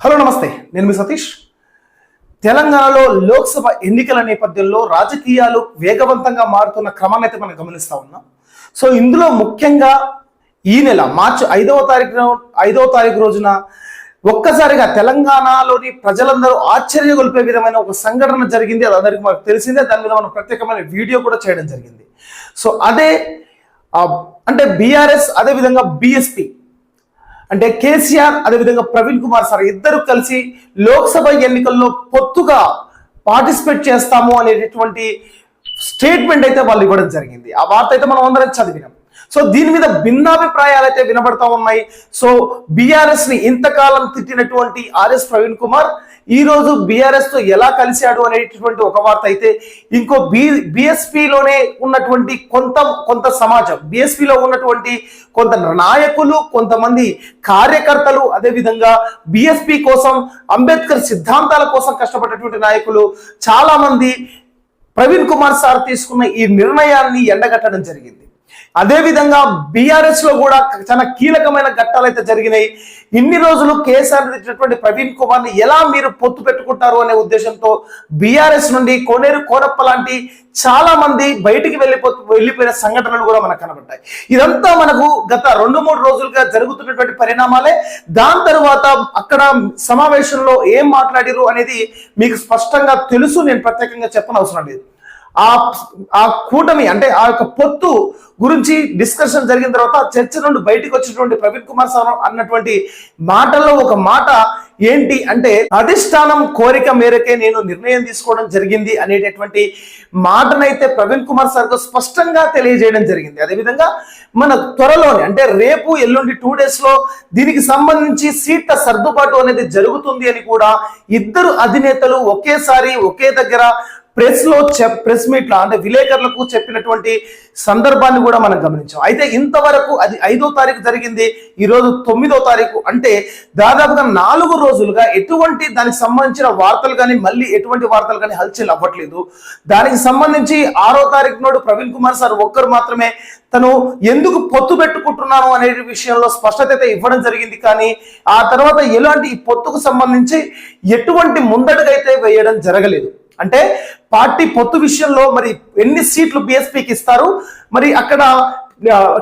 Hello నమస్తే, నేను మీ సతీష్. తెలంగాణలో లోక్సభ ఎన్నికల నేపథ్యంలో రాజకీయాలు వేగవంతంగా మారుతున్న క్రమాన్ని అయితే మనం గమనిస్తూ ఉన్నాం. సో ఇందులో ముఖ్యంగా ఈ నెల మార్చి 5వ తారీఖు రోజున ఒక్కసారిగా తెలంగాణలోని ప్రజలందరూ ఆశ్చర్యగొల్పే విధమైన ఒక సంఘటన జరిగింది. అది అందరికీ మనకు తెలిసిందే. దాని మీద మనం ప్రత్యేకమైన వీడియో కూడా చేయడం జరిగింది. సో అదే అంటే బీఆర్ఎస్, అదేవిధంగా బీఎస్పీ అంటే కేసీఆర్, అదేవిధంగా ప్రవీణ్ కుమార్ సార్ ఇద్దరు కలిసి లోక్సభ ఎన్నికల్లో పొత్తుగా పార్టిసిపేట్ చేస్తాము అనేటటువంటి స్టేట్మెంట్ అయితే వాళ్ళు ఇవ్వడం జరిగింది. ఆ వార్త అయితే మనం అందరం చదివినాం. సో దీని మీద భిన్నాభిప్రాయాలు అయితే వినబడతా ఉన్నాయి. సో బీఆర్ఎస్ ని ఇంతకాలం తిట్టినటువంటి ఆర్ఎస్ ప్రవీణ్ కుమార్ ఈ రోజు బీఆర్ఎస్ తో ఎలా కలిశాడు అనేటటువంటి ఒక వార్త అయితే, ఇంకో బీఎస్పీలోనే ఉన్నటువంటి కొంత సమాజం, బీఎస్పీలో ఉన్నటువంటి కొంత నాయకులు, కొంతమంది కార్యకర్తలు, అదేవిధంగా బీఎస్పీ కోసం, అంబేద్కర్ సిద్ధాంతాల కోసం కష్టపడేటువంటి నాయకులు చాలా మంది ప్రవీణ్ కుమార్ సార్ తీసుకున్న ఈ నిర్ణయాన్ని ఎండగట్టడం జరిగింది. అదేవిధంగా బీఆర్ఎస్ లో కూడా చాలా కీలకమైన ఘట్టాలు అయితే జరిగినాయి. ఇన్ని రోజులు కేసీఆర్ తెచ్చినటువంటి ప్రవీణ్ కుమార్ ని ఎలా మీరు పొత్తు పెట్టుకుంటారు అనే ఉద్దేశంతో బీఆర్ఎస్ నుండి కోనేరు కోనప్ప లాంటి చాలా మంది బయటికి వెళ్ళిపోయిన సంఘటనలు కూడా మనకు కనబడ్డాయి. ఇదంతా మనకు గత 2-3 రోజులుగా జరుగుతున్నటువంటి పరిణామాలే. దాని తర్వాత అక్కడ సమావేశంలో ఏం మాట్లాడారు అనేది మీకు స్పష్టంగా తెలుసు. నేను ప్రత్యేకంగా చెప్పనవసరం లేదు. ఆ కూటమి అంటే ఆ యొక్క పొత్తు గురించి డిస్కషన్ జరిగిన తర్వాత చర్చ నుండి బయటకు వచ్చినటువంటి ప్రవీణ్ కుమార్ సార్ అన్నటువంటి మాటల్లో ఒక మాట ఏంటి అంటే, అధిష్టానం కోరిక మేరకే నేను నిర్ణయం తీసుకోవడం జరిగింది అనేటటువంటి మాటనైతే ప్రవీణ్ కుమార్ సార్ స్పష్టంగా తెలియజేయడం జరిగింది. అదేవిధంగా మన త్వరలోనే అంటే రేపు ఎల్లుండి 2 days లో దీనికి సంబంధించి సీట్ల సర్దుబాటు అనేది జరుగుతుంది అని కూడా ఇద్దరు అధినేతలు ఒకేసారి ఒకే దగ్గర ప్రెస్ మీట్ లో అంటే విలేకరులకు చెప్పినటువంటి సందర్భాన్ని కూడా మనం గమనించాం. అయితే ఇంతవరకు అది 5వ తారీఖు జరిగింది, ఈరోజు 9వ తారీఖు, అంటే దాదాపుగా 4 రోజులుగా ఎటువంటి దానికి సంబంధించిన వార్తలు కానీ మళ్ళీ ఎటువంటి వార్తలు కానీ హల్చల్ అవ్వట్లేదు. దానికి సంబంధించి 6వ తారీఖు నాడు ప్రవీణ్ కుమార్ సార్ ఒక్కరు మాత్రమే తను ఎందుకు పొత్తు పెట్టుకుంటున్నాను అనే విషయంలో స్పష్టత అయితే ఇవ్వడం జరిగింది. కానీ ఆ తర్వాత ఎలాంటి ఈ పొత్తుకు సంబంధించి ఎటువంటి ముందడుగైతే వేయడం జరగలేదు. అంటే పార్టీ పొత్తు విషయంలో మరి ఎన్ని సీట్లు బీఎస్పీకి ఇస్తారు, మరి అక్కడ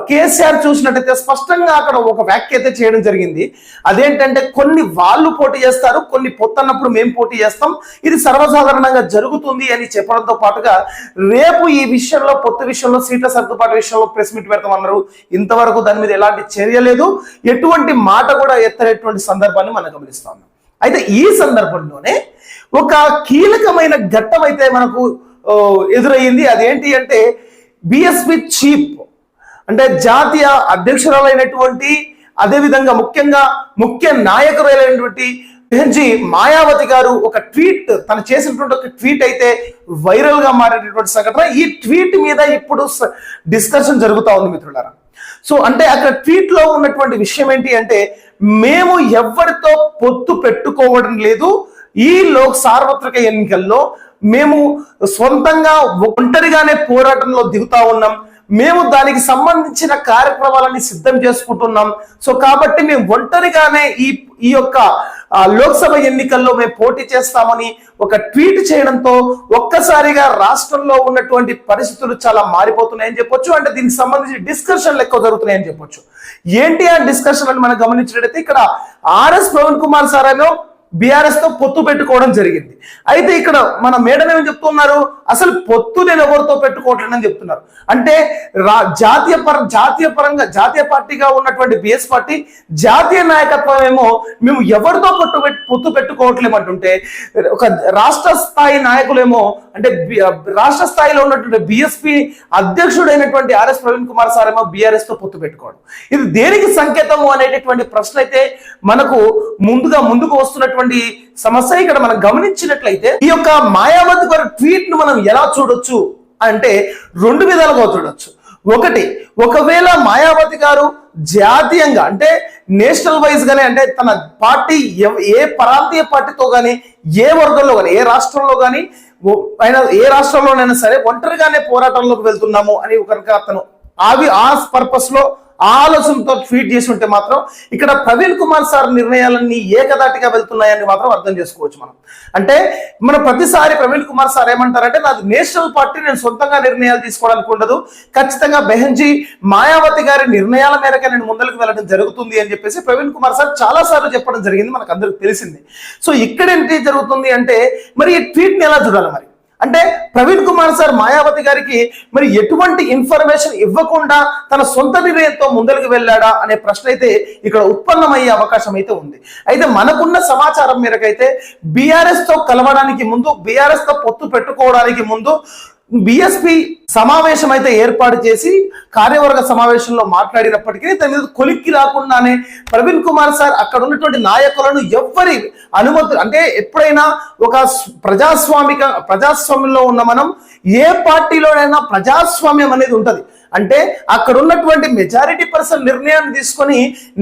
కేసీఆర్ చూసినట్టయితే స్పష్టంగా అక్కడ ఒక వ్యాఖ్య అయితే చేయడం జరిగింది. అదేంటంటే కొన్ని వాళ్ళు పోటీ చేస్తారు, కొన్ని పొత్తు అన్నప్పుడు మేము పోటీ చేస్తాం, ఇది సర్వసాధారణంగా జరుగుతుంది అని చెప్పడంతో పాటుగా రేపు ఈ విషయంలో పొత్తు విషయంలో సీట్ల సర్దుబాటు విషయంలో ప్రెస్ మీట్ పెడతామన్నారు. ఇంతవరకు దాని మీద ఎలాంటి చర్య లేదు, ఎటువంటి మాట కూడా ఎత్తనేటువంటి సందర్భాన్ని మనం గమనిస్తాం. అయితే ఈ సందర్భంలోనే ఒక కీలకమైన ఘట్టం అయితే మనకు ఎదురయ్యింది. అదేంటి అంటే బీఎస్పీ చీఫ్ అంటే జాతీయ అధ్యక్షురాలైనటువంటి, అదేవిధంగా ముఖ్య నాయకురాలైనటువంటి బెహెన్జీ మాయావతి గారు ఒక ట్వీట్, తను చేసినటువంటి ఒక ట్వీట్ అయితే వైరల్ గా మారేటటువంటి సంఘటన. ఈ ట్వీట్ మీద ఇప్పుడు డిస్కషన్ జరుగుతూ ఉంది మిత్రులారా. సో అంటే అక్కడ ట్వీట్ లో ఉన్నటువంటి విషయం ఏంటి అంటే, మేము ఎవరితో పొత్తు పెట్టుకోవడం లేదు, ఈ సార్వత్రిక ఎన్నికల్లో మేము సొంతంగా ఒంటరిగానే పోరాటంలో దిగుతా ఉన్నాం, మేము దానికి సంబంధించిన కార్యక్రమాలని సిద్ధం చేసుకుంటున్నాం. సో కాబట్టి మేము ఒంటరిగానే ఈ యొక్క లోక్సభ ఎన్నికల్లో మేము పోటీ చేస్తామని ఒక ట్వీట్ చేయడంతో ఒక్కసారిగా రాష్ట్రంలో ఉన్నటువంటి పరిస్థితులు చాలా మారిపోతున్నాయని చెప్పొచ్చు. అంటే దీనికి సంబంధించి డిస్కషన్లు ఎక్కువ జరుగుతున్నాయని చెప్పొచ్చు. ఏంటి ఆ డిస్కషన్ అని మనం గమనించినట్టయితే, ఇక్కడ ఆర్ఎస్ ప్రవీణ్ కుమార్ సార్ ఏమో బీఆర్ఎస్ తో పొత్తు పెట్టుకోవడం జరిగింది. అయితే ఇక్కడ మన మేడం ఏమని చెప్తున్నారు, అసలు పొత్తు నేను ఎవరితో పెట్టుకోవట్లేదని చెప్తున్నారు. అంటే జాతీయ పార్టీగా ఉన్నటువంటి బిఎస్ పార్టీ జాతీయ నాయకత్వం ఏమో మేము ఎవరితో పొత్తు పెట్టుకోవట్లేమంటుంటే, ఒక రాష్ట్ర స్థాయి నాయకులేమో అంటే రాష్ట్ర స్థాయిలో ఉన్నటువంటి బిఎస్పీ అధ్యక్షుడైనటువంటి ఆర్ఎస్ ప్రవీణ్ కుమార్ సార్ ఏమో బీఆర్ఎస్ తో పొత్తు పెట్టుకోవడం, ఇది దేనికి సంకేతము అనేటటువంటి ప్రశ్న అయితే మనకు ముందుకు వస్తున్నటువంటి సమస్య. ఇక్కడ మనం గమనించినట్లయితే ఈ యొక్క మాయావతి గారి ట్వీట్ ను మనం ఎలా చూడొచ్చు అంటే 2 విధాలుగా చూడొచ్చు. ఒకవేళ మాయావతి గారు జాతీయంగా అంటే నేషనల్ వైజ్ గానే, అంటే తన పార్టీ ఏ ప్రాంతీయ పార్టీతో కానీ ఏ వర్గంలో కానీ ఏ రాష్ట్రంలో కానీ ఏ రాష్ట్రంలోనైనా సరే ఒంటరిగానే పోరాటంలోకి వెళ్తున్నాము అని కనుక అతను ఆ పర్పస్ లో ఆలోచనతో ట్వీట్ చేసి ఉంటే మాత్రం ఇక్కడ ప్రవీణ్ కుమార్ సార్ నిర్ణయాలన్నీ ఏకదాటిగా వెళ్తున్నాయని మాత్రం అర్థం చేసుకోవచ్చు మనం. అంటే మన ప్రతిసారి ప్రవీణ్ కుమార్ సార్ ఏమంటారంటే నాది నేషనల్ పార్టీ, నేను సొంతంగా నిర్ణయాలు తీసుకోవడానికి ఉండదు, ఖచ్చితంగా బెహెన్జీ మాయావతి గారి నిర్ణయాల మేరకే నేను ముందరికి వెళ్ళడం జరుగుతుంది అని చెప్పేసి ప్రవీణ్ కుమార్ సార్ చాలా సార్లు చెప్పడం జరిగింది, మనకు అందరికి తెలిసింది. సో ఇక్కడ ఏంటి జరుగుతుంది అంటే మరి ఈ ట్వీట్ని ఎలా చూడాలి మరి అంటే ప్రవీణ్ కుమార్ సార్ మాయావతి గారికి మరి ఎటువంటి ఇన్ఫర్మేషన్ ఇవ్వకుండా తన సొంత నిర్ణయంతో ముందరికి వెళ్ళాడా అనే ప్రశ్న అయితే ఇక్కడ ఉత్పన్నమయ్యే అవకాశం అయితే ఉంది. అయితే మనకున్న సమాచారం మేరకైతే బీఆర్ఎస్ తో కలవడానికి ముందు, బీఆర్ఎస్ తో పొత్తు పెట్టుకోవడానికి ముందు బీఎస్పీ సమావేశం అయితే ఏర్పాటు చేసి కార్యవర్గ సమావేశంలో మాట్లాడినప్పటికీ దాని మీద కొలిక్కి రాకుండానే ప్రవీణ్ కుమార్ సార్ అక్కడ ఉన్నటువంటి నాయకులను ఎవ్వరి అనుమతి అంటే ఎప్పుడైనా ఒక ప్రజాస్వామ్యంలో ఉన్న మనం ఏ పార్టీలోనైనా ప్రజాస్వామ్యం అనేది ఉంటది. అంటే అక్కడ ఉన్నటువంటి మెజారిటీ పర్సన్ నిర్ణయాన్ని తీసుకొని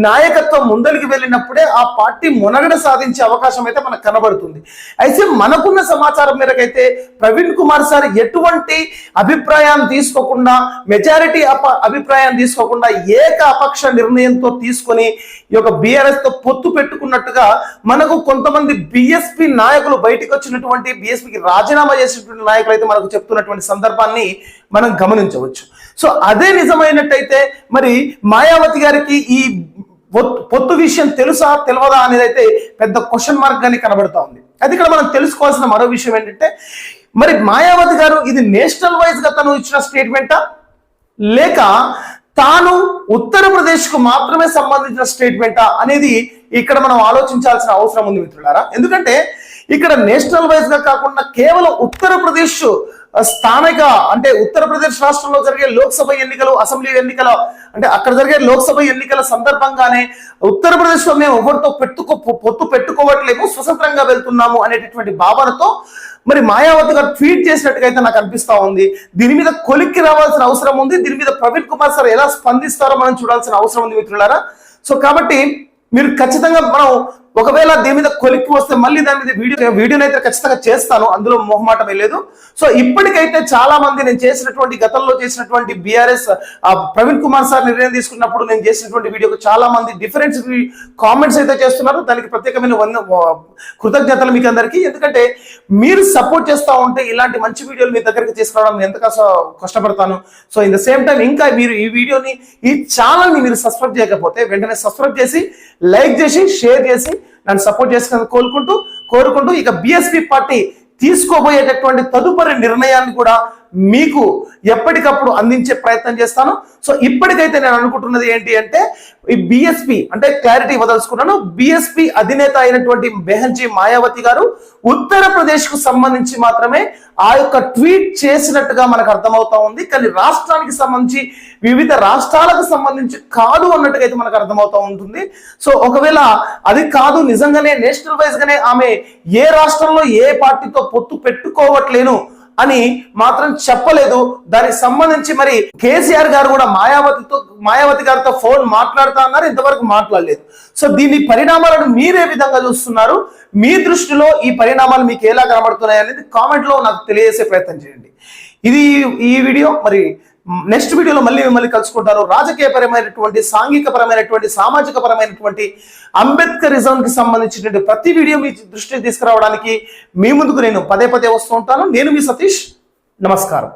నాయకత్వం ముందరికి వెళ్ళినప్పుడే ఆ పార్టీ మునగడ సాధించే అవకాశం అయితే మనకు కనబడుతుంది. అయితే మనకున్న సమాచారం మేరకైతే ప్రవీణ్ కుమార్ సార్ ఎటువంటి అభిప్రాయాన్ని తీసుకోకుండా, మెజారిటీ అభిప్రాయాన్ని తీసుకోకుండా ఏక అపక్ష నిర్ణయంతో తీసుకొని ఈ యొక్క బీఆర్ఎస్ తో పొత్తు పెట్టుకున్నట్టుగా మనకు కొంతమంది బీఎస్పీ నాయకులు బయటకు వచ్చినటువంటి, బీఎస్పీకి రాజీనామా చేసినటువంటి నాయకులు అయితే మనకు చెప్తున్నటువంటి సందర్భాన్ని మనం గమనించవచ్చు. సో అదే నిజమైనట్టయితే మరి మాయావతి గారికి ఈ పొత్తు విషయం తెలుసా తెలియదా అనేది అయితే పెద్ద క్వశ్చన్ మార్క్ గానే కనబడతా ఉంది. అది ఇక్కడ మనం తెలుసుకోవాల్సిన మరో విషయం ఏంటంటే మరి మాయావతి గారు ఇది నేషనల్ వైజ్ గా తను ఇచ్చిన స్టేట్మెంటా లేక తాను ఉత్తరప్రదేశ్ కు మాత్రమే సంబంధించిన స్టేట్మెంటా అనేది ఇక్కడ మనం ఆలోచించాల్సిన అవసరం ఉంది మిత్రులారా. ఎందుకంటే ఇక్కడ నేషనల్ వైజ్ గా కాకుండా కేవలం ఉత్తరప్రదేశ్ స్థానిక అంటే ఉత్తరప్రదేశ్ రాష్ట్రంలో జరిగే లోక్సభ ఎన్నికలు, అసెంబ్లీ ఎన్నికల అంటే అక్కడ జరిగే లోక్సభ ఎన్నికల సందర్భంగానే ఉత్తరప్రదేశ్ లో మేము ఎవరితో పొత్తు పెట్టుకోవట్లేము, స్వతంత్రంగా వెళ్తున్నాము అనేటటువంటి భావనతో మరి మాయావతి గారు ట్వీట్ చేసినట్టుగా అయితే నాకు అనిపిస్తా ఉంది. దీని మీద కొలిక్కి రావాల్సిన అవసరం ఉంది. దీని మీద ప్రవీణ్ కుమార్ సార్ ఎలా స్పందిస్తారో మనం చూడాల్సిన అవసరం ఉంది మిత్రులారా. సో కాబట్టి మీరు ఖచ్చితంగా మనం ఒకవేళ దీని మీద కొలిక్కి వస్తే మళ్ళీ దాని మీద వీడియోని అయితే ఖచ్చితంగా చేస్తాను, అందులో మొహమాటమే లేదు. సో ఇప్పటికైతే చాలా మంది నేను చేసినటువంటి గతంలో చేసినటువంటి బీఆర్ఎస్ ప్రవీణ్ కుమార్ సార్ నిర్ణయం తీసుకున్నప్పుడు నేను చేసినటువంటి వీడియోకు చాలా మంది డిఫరెంట్ కామెంట్స్ అయితే చేస్తున్నారు. దానికి ప్రత్యేకమైన కృతజ్ఞతలు మీకు అందరికీ. ఎందుకంటే మీరు సపోర్ట్ చేస్తూ ఉంటే ఇలాంటి మంచి వీడియోలు మీ దగ్గరికి తీసుకురావడం ఎంత కష్టపడతాను. So in the same time ఇంకా మీరు ఈ వీడియోని, ఈ ఛానల్ని మీరు సబ్స్క్రైబ్ చేయకపోతే వెంటనే సబ్స్క్రైబ్ చేసి, లైక్ చేసి, షేర్ చేసి నన్ను సపోర్ట్ చేసుకుని కోరుకుంటూ ఇక బీఎస్పీ పార్టీ తీసుకోబోయేటటువంటి తదుపరి నిర్ణయాన్ని కూడా మీకు ఎప్పటికప్పుడు అందించే ప్రయత్నం చేస్తాను. సో ఇప్పటికైతే నేను అనుకుంటున్నది ఏంటి అంటే ఈ బీఎస్పీ అంటే క్లారిటీ ఇవ్వదలుచుకున్నాను. బీఎస్పీ అధినేత అయినటువంటి బెహెన్జీ మాయావతి గారు ఉత్తరప్రదేశ్ కు సంబంధించి మాత్రమే ఆ యొక్క ట్వీట్ చేసినట్టుగా మనకు అర్థమవుతా ఉంది. కానీ రాష్ట్రానికి సంబంధించి, వివిధ రాష్ట్రాలకు సంబంధించి కాదు అన్నట్టుగా అయితే మనకు అర్థమవుతా ఉంటుంది. సో ఒకవేళ అది కాదు, నిజంగానే నేషనల్ వైజ్ గానే ఆమె ఏ రాష్ట్రంలో ఏ పార్టీతో పొత్తు పెట్టుకోవట్లేను అని మాత్రం చెప్పలేదు. దానికి సంబంధించి మరి కేసీఆర్ గారు కూడా మాయావతి గారితో ఫోన్ మాట్లాడుతా అన్నారు, ఇంతవరకు మాట్లాడలేదు. సో దీని పరిణామాలను మీరే విధంగా చూస్తున్నారు? మీ దృష్టిలో ఈ పరిణామాలు మీకు ఎలా కనబడుతున్నాయి అనేది కామెంట్ లో నాకు తెలియజేసే ప్రయత్నం చేయండి. ఇది ఈ వీడియో. మరి నెక్స్ట్ వీడియోలో మిమ్మల్ని కలుసుకుంటారు. రాజకీయపరమైనటువంటి, సాంఘికపరమైనటువంటి, సామాజిక పరమైనటువంటి అంబేద్కరిజం కి సంబంధించినటువంటి ప్రతి వీడియో మీ దృష్టికి తీసుకురావడానికి మీ ముందుకు నేను పదే వస్తూ ఉంటాను. నేను మీ సతీష్. నమస్కారం.